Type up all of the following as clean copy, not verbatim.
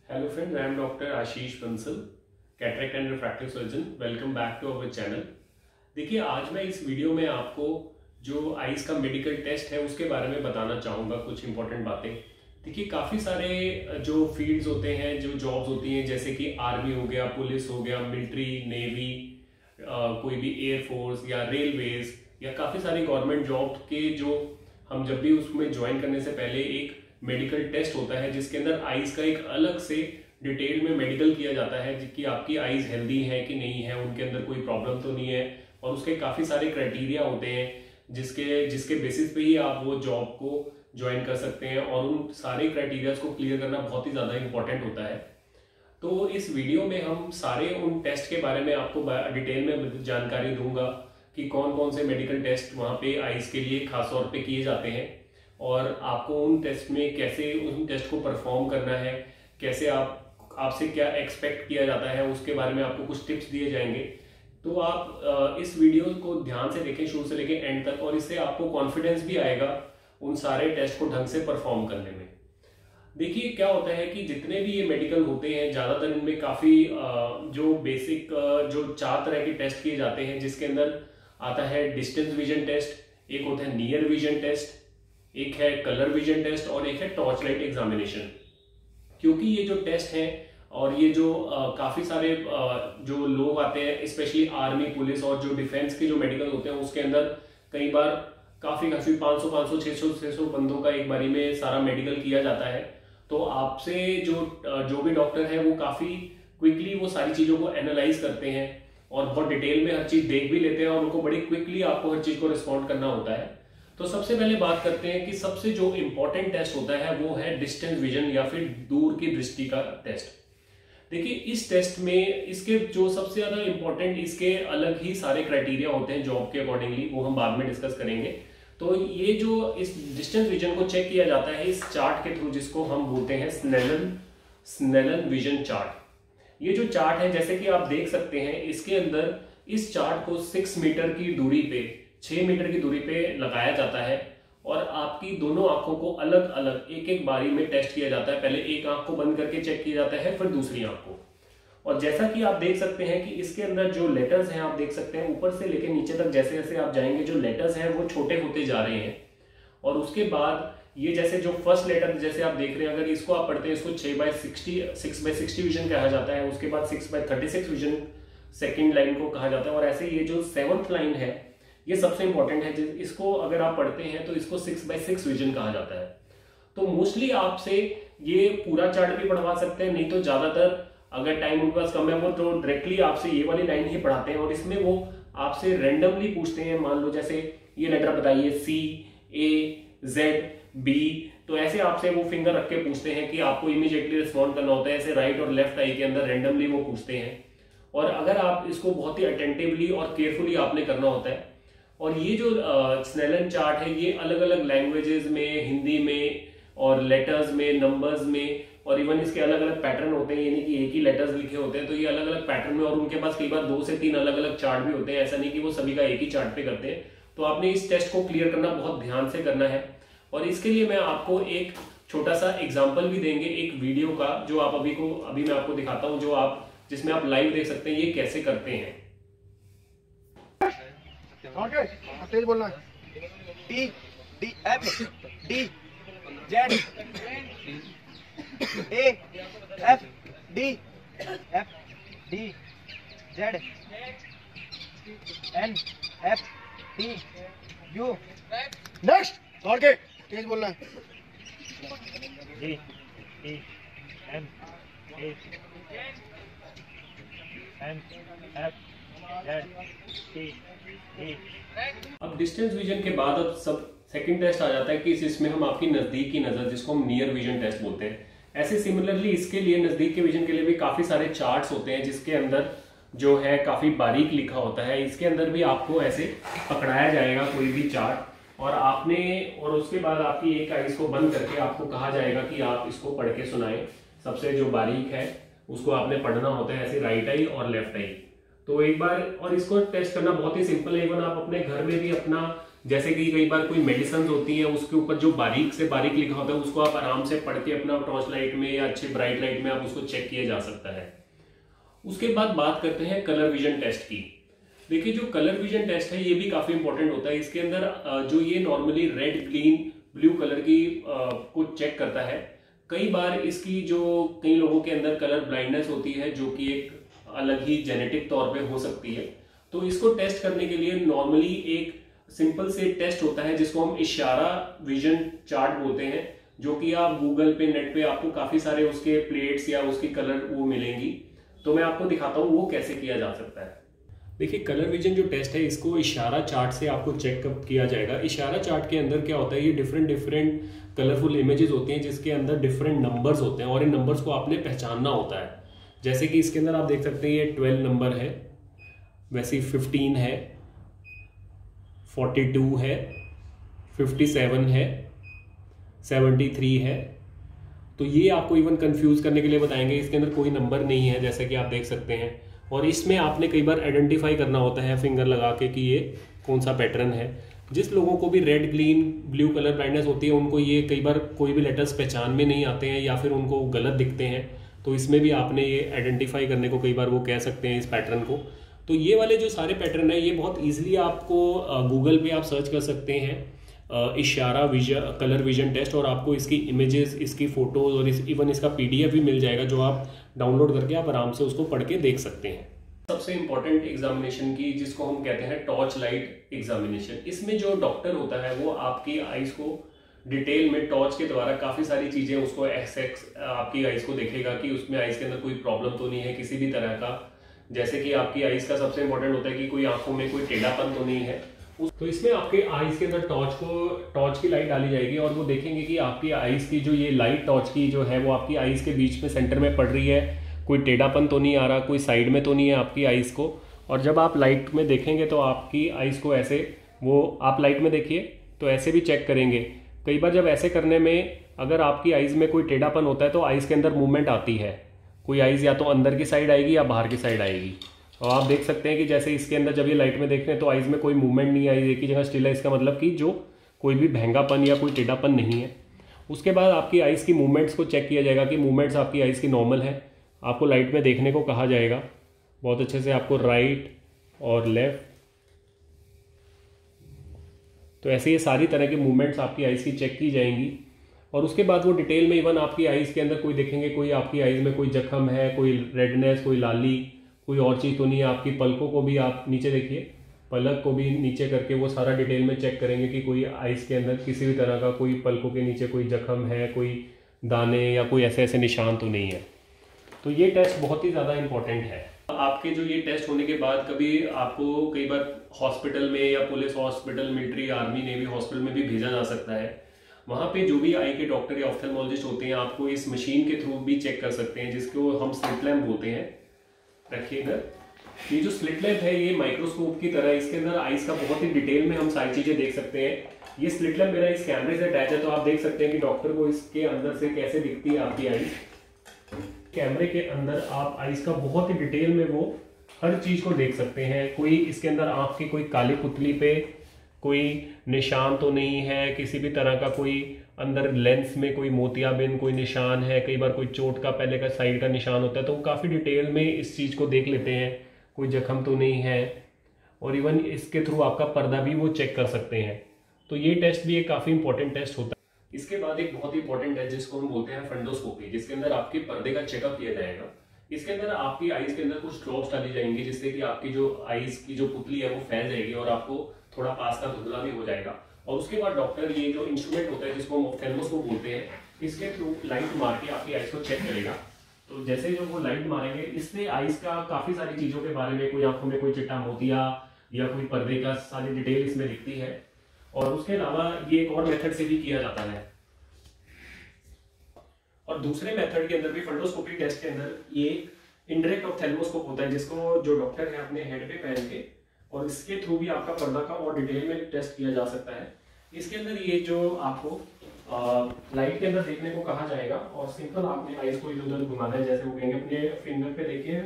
Hello friends, I am Dr. Ashish Bansal, cataract and refractive surgeon. Welcome back to our channel. देखिए, आज मैं इस video में आपको जो आईज का मेडिकल टेस्ट है उसके बारे में बताना चाहूँगा, कुछ इंपॉर्टेंट बातें। देखिए, काफ़ी सारे जो फील्ड्स होते हैं, जो जॉब्स होती हैं, जैसे कि आर्मी हो गया, पुलिस हो गया, मिलिट्री, नेवी, कोई भी एयरफोर्स या रेलवेज या काफ़ी सारी गवर्नमेंट जॉब के जो हम जब भी उसमें ज्वाइन करने से पहले एक मेडिकल टेस्ट होता है जिसके अंदर आईज का एक अलग से डिटेल में मेडिकल किया जाता है कि आपकी आईज हेल्दी है कि नहीं है, उनके अंदर कोई प्रॉब्लम तो नहीं है। और उसके काफ़ी सारे क्राइटेरिया होते हैं जिसके बेसिस पे ही आप वो जॉब को ज्वाइन कर सकते हैं, और उन सारे क्राइटेरियाज को क्लियर करना बहुत ही ज़्यादा इंपॉर्टेंट होता है। तो इस वीडियो में हम सारे उन टेस्ट के बारे में आपको डिटेल में जानकारी दूंगा कि कौन कौन से मेडिकल टेस्ट वहाँ पे आईज के लिए खास तौर पे किए जाते हैं, और आपको उन टेस्ट में कैसे उन टेस्ट को परफॉर्म करना है, कैसे आपसे क्या एक्सपेक्ट किया जाता है, उसके बारे में आपको कुछ टिप्स दिए जाएंगे। तो आप इस वीडियो को ध्यान से देखें शुरू से लेकर एंड तक, और इससे आपको कॉन्फिडेंस भी आएगा उन सारे टेस्ट को ढंग से परफॉर्म करने में। देखिए, क्या होता है कि जितने भी ये मेडिकल होते हैं, ज़्यादातर इनमें काफ़ी जो बेसिक जो 4 तरह के टेस्ट किए जाते हैं, जिसके अंदर आता है डिस्टेंस विजन टेस्ट, एक होता है नियर विजन टेस्ट, एक है कलर विजन टेस्ट, और एक है टॉर्च लाइट एग्जामिनेशन। क्योंकि ये जो टेस्ट हैं और ये जो काफ़ी सारे जो लोग आते हैं, स्पेशली आर्मी, पुलिस और जो डिफेंस के जो मेडिकल होते हैं, उसके अंदर कई बार काफ़ी 500, 600 बंदों का एक बारी में सारा मेडिकल किया जाता है। तो आपसे जो भी डॉक्टर है वो काफ़ी क्विकली वो सारी चीज़ों को एनालाइज करते हैं और बहुत डिटेल में हर चीज़ देख भी लेते हैं, और उनको बड़ी क्विकली आपको हर चीज़ को रिस्पॉन्ड करना होता है। तो सबसे पहले बात करते हैं कि सबसे जो इंपॉर्टेंट टेस्ट होता है वो है डिस्टेंस विजन या फिर दूर की दृष्टि का टेस्ट। देखिए, इस टेस्ट में इसके जो सबसे ज्यादा इंपॉर्टेंट, इसके अलग ही सारे क्राइटेरिया होते हैं जॉब के अकॉर्डिंगली, वो हम बाद में डिस्कस करेंगे। तो ये जो इस डिस्टेंस विजन को चेक किया जाता है इस चार्ट के थ्रू, जिसको हम बोलते हैं स्नेलन विजन चार्ट। ये जो चार्ट है, जैसे कि आप देख सकते हैं, इसके अंदर इस चार्ट को 6 मीटर की दूरी पे, 6 मीटर की दूरी पे लगाया जाता है, और आपकी दोनों आंखों को अलग अलग एक एक बारी में टेस्ट किया जाता है। पहले एक आंख को बंद करके चेक किया जाता है, फिर दूसरी आंख को। और जैसा कि आप देख सकते हैं कि इसके अंदर जो लेटर्स हैं, आप देख सकते हैं ऊपर से लेकर नीचे तक जैसे जैसे आप जाएंगे जो लेटर्स हैं वो छोटे होते जा रहे हैं। और उसके बाद ये जैसे जो फर्स्ट लेटर जैसे आप देख रहे हैं, अगर इसको आप पढ़ते हैं, इसको 6x60 विजन कहा जाता है। उसके बाद 6x36 विजन सेकेंड लाइन को कहा जाता है। और ऐसे ये जो 7th लाइन है, ये सबसे इंपॉर्टेंट है, इसको अगर आप पढ़ते हैं तो इसको 6x6 विजन कहा जाता है। तो मोस्टली आपसे ये पूरा चार्ट भी पढ़वा सकते हैं, नहीं तो ज्यादातर अगर टाइम उनके पास कम है वो तो डायरेक्टली आपसे ये वाली लाइन ही पढ़ाते हैं, और इसमें वो आपसे रेंडमली पूछते हैं। मान लो जैसे ये लेटर बताइए CAZ B, तो ऐसे आपसे वो फिंगर रख के पूछते हैं कि आपको इमीडिएटली रिस्पॉन्ड करना होता है। ऐसे राइट और लेफ्ट आई के अंदर रेंडमली वो पूछते हैं, और अगर आप इसको बहुत ही अटेंटिवली और केयरफुली आपने करना होता है। और ये जो स्नेलन चार्ट है, ये अलग अलग लैंग्वेजेस में, हिंदी में और लेटर्स में, नंबर्स में, और इवन इसके अलग अलग पैटर्न होते हैं, यानी कि एक ही लेटर्स लिखे होते हैं, तो ये अलग अलग पैटर्न में, और उनके पास कई बार 2 से 3 अलग अलग चार्ट भी होते हैं। ऐसा नहीं कि वो सभी का एक ही चार्ट पे करते हैं। तो आपने इस टेस्ट को क्लियर करना बहुत ध्यान से करना है, और इसके लिए मैं आपको एक छोटा सा एग्जाम्पल भी देंगे एक वीडियो का, जो आप अभी मैं आपको दिखाता हूँ, जिसमें आप लाइव देख सकते हैं ये कैसे करते हैं। तेज बोलना है। TDF DZ AFD FDZ NFD U। Next दौड़ के तेज बोलना है। अब डिस्टेंस विजन के बाद अब सब सेकंड टेस्ट आ जाता है कि इसमें हम आपकी नजदीक की नजर, जिसको हम नियर विजन टेस्ट बोलते हैं। ऐसे सिमिलरली इसके लिए नजदीक के विजन के लिए भी काफी सारे चार्ट्स होते हैं, जिसके अंदर जो है काफी बारीक लिखा होता है। इसके अंदर भी आपको ऐसे पकड़ाया जाएगा कोई भी चार्ट, और उसके बाद आपकी एक आईज को बंद करके आपको कहा जाएगा कि आप इसको पढ़ के सुनाएं। सबसे जो बारीक है उसको आपने पढ़ना होता है, ऐसे राइट आई और लेफ्ट आई। तो एक बार, और इसको टेस्ट करना बहुत ही सिंपल है। इवन आप अपने घर में भी अपना जैसे कि कई बार कोई मेडिसिन होती है उसके ऊपर जो बारीक से बारीक लिखा होता है उसको आप आराम से पढ़ के अपना टॉर्च लाइट में या अच्छे ब्राइट लाइट में आप उसको चेक किया जा सकता है। उसके बाद बात करते हैं कलर विजन टेस्ट की। देखिए जो कलर विजन टेस्ट है ये भी काफी इंपॉर्टेंट होता है। इसके अंदर जो ये normally red, green, blue colour की को चेक करता है। कई बार इसकी जो कई लोगों के अंदर कलर ब्लाइंडनेस होती है जो कि एक अलग ही जेनेटिक तौर पे हो सकती है, तो इसको टेस्ट करने के लिए नॉर्मली एक सिंपल से टेस्ट होता है जिसको हम इशारा विजन चार्ट बोलते हैं, जो कि आप गूगल पे, नेट पे आपको काफी सारे उसके प्लेट्स या उसकी कलर वो मिलेंगी। तो मैं आपको दिखाता हूँ वो कैसे किया जा सकता है। देखिए कलर विजन जो टेस्ट है इसको इशारा चार्ट से आपको चेकअप किया जाएगा। इशारा चार्ट के अंदर क्या होता है, ये डिफरेंट कलरफुल इमेजेस होती हैं जिसके अंदर डिफरेंट नंबर्स होते हैं और इन नंबर्स को आपने पहचानना होता है। जैसे कि इसके अंदर आप देख सकते हैं ये 12 नंबर है, वैसे 15 है, 42 है, 57 है, 73 है। तो ये आपको इवन कंफ्यूज करने के लिए बताएंगे, इसके अंदर कोई नंबर नहीं है जैसे कि आप देख सकते हैं। और इसमें आपने कई बार आइडेंटिफाई करना होता है फिंगर लगा के कि ये कौन सा पैटर्न है। जिस लोगों को भी red, green, blue colour blindness होती है उनको ये कई बार कोई भी लेटर्स पहचान में नहीं आते हैं या फिर उनको गलत दिखते हैं, तो इसमें भी आपने ये आइडेंटिफाई करने को कई बार वो कह सकते हैं इस पैटर्न को। तो ये वाले जो सारे पैटर्न है ये बहुत ईजिली आपको गूगल पे आप सर्च कर सकते हैं इशारा विजन कलर विजन टेस्ट, और आपको इसकी इमेजेस, इसकी फोटोज और इवन इसका PDF भी मिल जाएगा जो आप डाउनलोड करके आप आराम से उसको पढ़ के देख सकते हैं। सबसे इंपॉर्टेंट एग्जामिनेशन की जिसको हम कहते हैं टॉर्च लाइट एग्जामिनेशन, इसमें जो डॉक्टर होता है वो आपकी आईज को डिटेल में टॉर्च के द्वारा काफी सारी चीजें उसको आपकी आईज को देखेगा कि उसमें आईज के अंदर कोई प्रॉब्लम तो नहीं है किसी भी तरह का। जैसे कि आपकी आईज का सबसे इंपॉर्टेंट होता है कि कोई आंखों में कोई टेढ़ापन तो नहीं है। तो इसमें आपके आईज के अंदर टॉर्च की लाइट डाली जाएगी और वो देखेंगे कि आपकी आईज की जो ये लाइट टॉर्च की जो है वो आपकी आईज के बीच में सेंटर में पड़ रही है, कोई टेढ़ापन तो नहीं आ रहा, कोई साइड में तो नहीं है आपकी आईज को। और जब आप लाइट में देखेंगे तो आपकी आईज को ऐसे, वो आप लाइट में देखिए तो ऐसे भी चेक करेंगे। कई बार जब ऐसे करने में अगर आपकी आईज में कोई टेढ़ापन होता है तो आईज के अंदर मूवमेंट आती है, कोई आईज या तो अंदर की साइड आएगी या बाहर की साइड आएगी। और आप देख सकते हैं कि जैसे इसके अंदर जब ये लाइट में देख रहे हैं तो आईज में कोई मूवमेंट नहीं आई, एक ही जगह स्टिल है, इसका मतलब कि जो कोई भी भैंगापन या कोई टेढ़ापन नहीं है। उसके बाद आपकी आईज की मूवमेंट्स को चेक किया जाएगा कि मूवमेंट्स आपकी आईज की नॉर्मल है। आपको लाइट में देखने को कहा जाएगा बहुत अच्छे से, आपको राइट और लेफ्ट, तो ऐसे ये सारी तरह की मूवमेंट्स आपकी आईज की चेक की जाएंगी। और उसके बाद वो डिटेल में इवन आपकी आईज के अंदर कोई देखेंगे कोई आपकी आईज में कोई जख्म है, कोई रेडनेस, कोई लाली, कोई और चीज़ तो नहीं है। आपकी पलकों को भी आप नीचे देखिए, पलक को भी नीचे करके वो सारा डिटेल में चेक करेंगे कि कोई आईज के अंदर किसी भी तरह का कोई पलकों के नीचे कोई जख्म है, कोई दाने या कोई ऐसे ऐसे निशान तो नहीं है। तो ये टेस्ट बहुत ही ज़्यादा इंपॉर्टेंट है। आपके जो ये टेस्ट होने के बाद कभी आपको कई बार हॉस्पिटल में या police hospital, military, army, navy hospital में भी भेजा जा सकता है। वहाँ पे जो भी आई के डॉक्टर या ऑफ्थेल्मोलॉजिस्ट होते हैं आपको इस मशीन के थ्रू भी चेक कर सकते हैं जिसको हम स्लिट लैम्प बोलते हैं। रखिएगा, ये जो स्लिट लैम्प है ये माइक्रोस्कोप की तरह, इसके अंदर आईज का बहुत ही डिटेल में हम सारी चीजें देख सकते हैं। ये स्लिट लैम्प मेरा इस कैमरे से अटैच है तो आप देख सकते हैं कि डॉक्टर को इसके अंदर से कैसे दिखती है आपकी आईज। कैमरे के अंदर आप आईज का बहुत ही डिटेल में वो हर चीज को देख सकते हैं। कोई इसके अंदर आंख की कोई काली पुतली पे कोई निशान तो नहीं है, किसी भी तरह का कोई अंदर लेंस में कोई मोतियाबिंद, कोई निशान है, कई बार कोई चोट का पहले का साइड का निशान होता है, तो वो काफ़ी डिटेल में इस चीज़ को देख लेते हैं, कोई जख्म तो नहीं है। और इवन इसके थ्रू आपका पर्दा भी वो चेक कर सकते हैं। तो ये टेस्ट भी एक काफ़ी इंपॉर्टेंट टेस्ट होता है। इसके बाद एक बहुत ही इंपॉर्टेंट है जिसको हम बोलते हैं फंडोस्कोपी, जिसके अंदर आपके पर्दे का चेकअप किया जाएगा। इसके अंदर आपकी आईज के अंदर कुछ ड्रॉप्स डाली जाएंगी जिससे कि आपकी जो आईज की जो पुतली है वो फैल जाएगी और आपको थोड़ा पास का धुंधला भी हो जाएगा। और उसके बाद डॉक्टर ये जो इंस्ट्रूमेंट होता है जिसको हम ऑफ्थेल्मोस्कोप बोलते हैं, इसके थ्रू लाइट मार के आपकी आईज को चेक करेगा। तो जैसे जो वो लाइट मारेंगे इससे आईज का काफी सारी चीजों के बारे में, कोई आंखों में कोई चिट्टा मोतिया या कोई पर्दे का सारी डिटेल इसमें दिखती है। और उसके अलावा ये एक और मेथड से भी किया जाता है। और दूसरे मेथड के अंदर भी फंडोस्कोपी टेस्ट के अंदर ये इनडायरेक्ट ऑफ्थेल्मोस्कोप होता है जिसको जो डॉक्टर है अपने हेड पे पहन के, और इसके थ्रू भी आपका पर्दा का और डिटेल में टेस्ट किया जा सकता है। इसके अंदर ये जो आपको लाइट के अंदर देखने को कहा जाएगा और सिंपल आपने आईज को इधर उधर घुमाना है, जैसे वो कहेंगे अपने फिंगर पे देखिए,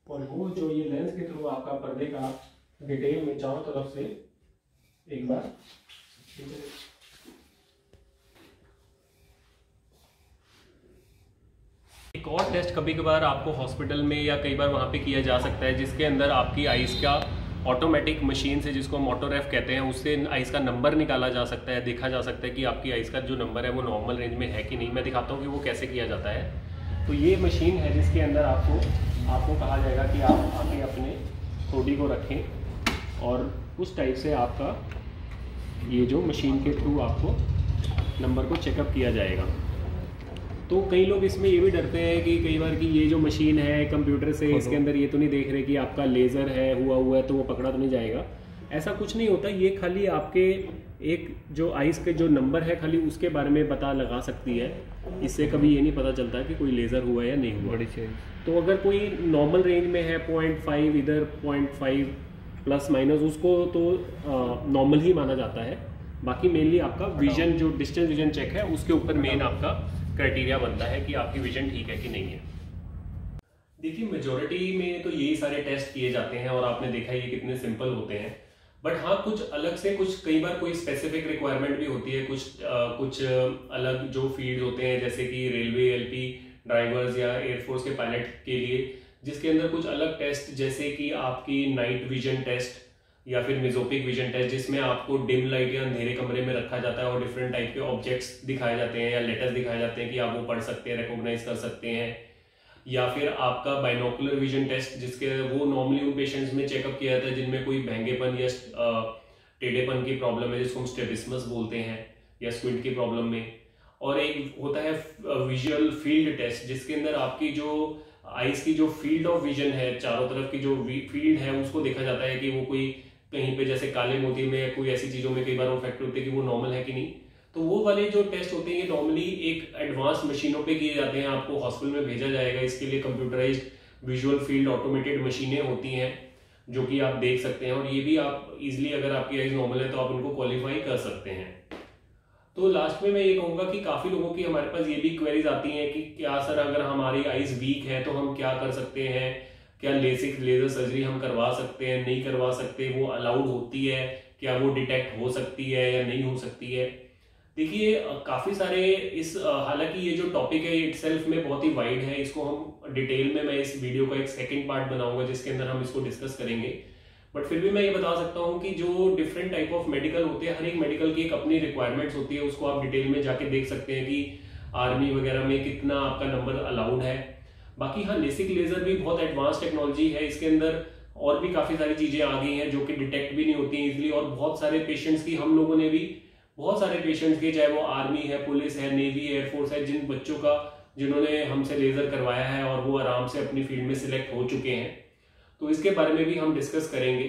और वो जो ये लेंस के थ्रू आपका पर्दे का डिटेल में चारों तरफ से एक बार एक और टेस्ट कभी कभार आपको हॉस्पिटल में या कई बार वहाँ पे किया जा सकता है, जिसके अंदर आपकी आइज़ का ऑटोमेटिक मशीन से, जिसको हम ऑटोरेफ कहते हैं, उससे आइज़ का नंबर निकाला जा सकता है, देखा जा सकता है कि आपकी आइज़ का जो नंबर है वो नॉर्मल रेंज में है कि नहीं। मैं दिखाता हूँ कि वो कैसे किया जाता है। तो ये मशीन है जिसके अंदर आपको कहा जाएगा कि आप आके अपने थोड़ी को रखें और उस टाइप से आपका ये जो मशीन के थ्रू आपको नंबर को चेकअप किया जाएगा। तो कई लोग इसमें ये भी डरते हैं कि कई बार कि ये जो मशीन है कंप्यूटर से, इसके अंदर ये तो नहीं देख रहे कि आपका लेज़र है हुआ है तो वो पकड़ा तो नहीं जाएगा। ऐसा कुछ नहीं होता। ये खाली आपके एक जो आइज़ के जो नंबर है खाली उसके बारे में पता लगा सकती है। इससे कभी ये नहीं पता चलता कि कोई लेज़र हुआ है या नहीं हुआ। तो अगर कोई नॉर्मल रेंज में है 0.5 इधर 0.5 प्लस माइनस, उसको तो नॉर्मल ही माना जाता है। बाकी मेनली आपका विजन, जो डिस्टेंस विजन चेक है, उसके ऊपर मेन आपका क्राइटेरिया बनता है कि आपकी विजन ठीक है कि नहीं है। देखिए मेजॉरिटी में तो यही सारे टेस्ट किए जाते हैं और आपने देखा ये कितने सिंपल होते हैं। बट हाँ, कुछ अलग से कई बार कोई स्पेसिफिक रिक्वायरमेंट भी होती है। कुछ अलग जो फील्ड होते हैं, जैसे कि रेलवे एलपी ड्राइवर्स या एयरफोर्स के पायलट के लिए, जिसके अंदर कुछ अलग टेस्ट, जैसे कि आपकी नाइट विजन टेस्ट या फिर मिजोपिक विजन टेस्ट, जिसमें आपको डिम लाइट या अंधेरे कमरे में रखा जाता है और डिफरेंट टाइप के ऑब्जेक्ट्स दिखाए जाते हैं या लेटर्स दिखाए जाते हैं कि आप वो पढ़ सकते हैं, रिकॉग्नाइज कर सकते हैं। या फिर आपका बाइनोकुलर विजन टेस्ट, जिसके वो नॉर्मली उन पेशेंट्स में चेकअप किया जाता है जिनमें कोई भैंगेपन या टेढ़ेपन की प्रॉब्लम है, जिसको हम स्ट्रैबिस्मस बोलते हैं, या स्क्विंट की प्रॉब्लम में। और एक होता है विजुअल फील्ड टेस्ट, जिसके अंदर आपकी जो आइज की जो फील्ड ऑफ विजन है, चारों तरफ की जो फील्ड है, उसको देखा जाता है कि वो कोई कहीं पे जैसे काले मोती में या कोई ऐसी चीजों में कई बार वो फैक्टर होते हैं कि वो नॉर्मल है कि नहीं। तो वो वाले जो टेस्ट होते हैं ये नॉर्मली एक एडवांस मशीनों पे किए जाते हैं। आपको हॉस्पिटल में भेजा जाएगा, इसके लिए कंप्यूटराइज्ड विजुअल फील्ड ऑटोमेटेड मशीनें होती हैं जो कि आप देख सकते हैं। और ये भी आप इजिली, अगर आपकी आइज नॉर्मल है तो आप उनको क्वालिफाई कर सकते हैं। तो लास्ट में मैं ये कहूंगा कि काफी लोगों की हमारे पास ये भी क्वेरीज आती हैं कि क्या सर, अगर हमारी आइज वीक है तो हम क्या कर सकते हैं, क्या लेसिक लेजर सर्जरी हम करवा सकते हैं, नहीं करवा सकते, वो अलाउड होती है, क्या वो डिटेक्ट हो सकती है या नहीं हो सकती है। देखिए काफी सारे हालांकि ये जो टॉपिक है इटसेल्फ में बहुत ही वाइड है, इसको हम डिटेल में, मैं इस वीडियो का एक सेकंड पार्ट बनाऊंगा जिसके अंदर हम इसको डिस्कस करेंगे। बट फिर भी मैं ये बता सकता हूँ कि जो डिफरेंट टाइप ऑफ मेडिकल होते हैं, हर एक मेडिकल की एक अपनी रिक्वायरमेंट्स होती है, उसको आप डिटेल में जाके देख सकते हैं कि आर्मी वगैरह में कितना आपका नंबर अलाउड है। बाकी हाँ, लेसिक लेजर भी बहुत एडवांस टेक्नोलॉजी है, इसके अंदर और भी काफी सारी चीजें आ गई हैं जो कि डिटेक्ट भी नहीं होती हैं इजिली। और बहुत सारे पेशेंट्स की, हम लोगों ने भी बहुत सारे पेशेंट्स के, चाहे वो आर्मी है, पुलिस है, नेवी, एयरफोर्स है, जिन बच्चों का जिन्होंने हमसे लेजर करवाया है और वो आराम से अपनी फील्ड में सिलेक्ट हो चुके हैं, तो इसके बारे में भी हम डिस्कस करेंगे।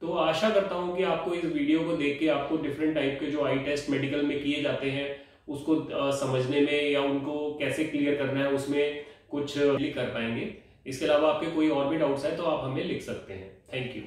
तो आशा करता हूं कि आपको इस वीडियो को देख के आपको डिफरेंट टाइप के जो आई टेस्ट मेडिकल में किए जाते हैं उसको समझने में या उनको कैसे क्लियर करना है उसमें कुछ कर पाएंगे। इसके अलावा आपके कोई और भी डाउट्स है तो आप हमें लिख सकते हैं। Thank you.